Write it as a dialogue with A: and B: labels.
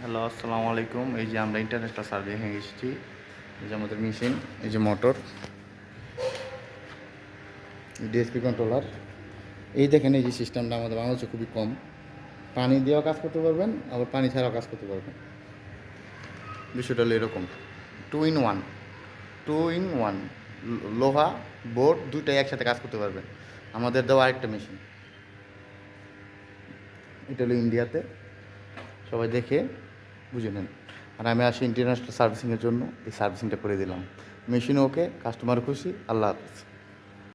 A: Hello, আসসালামু আলাইকুম। এই যে আমরা ইন্টারন্যাশনাল সার্ভিসে এসেছি। এই যে আমাদের মেশিন, এই যে মোটর, ডিএসপি কন্ট্রোলার। এই দেখেন, এই যে সিস্টেমটা আমাদের বাংলাদেশে খুবই কম। পানি দিয়েও কাজ করতে পারবেন, আবার পানি ছাড়াও কাজ করতে পারবেন। বিষয়টা হলো এরকম, 2 in 1, 2 in 1, লোহা বোর্ড দুইটাই একসাথে কাজ করতে পারবেন। আমাদের দেওয়া আরেকটা মেশিন, এটা হলো ইন্ডিয়াতে, সবাই দেখে বুঝে নেন। আর আমি আসি ইন্টারন্যাশনাল সার্ভিসিংয়ের জন্য, এই সার্ভিসিংটা করে দিলাম। মেশিনও ওকে, কাস্টমার খুশি। আল্লাহ হাফিজ।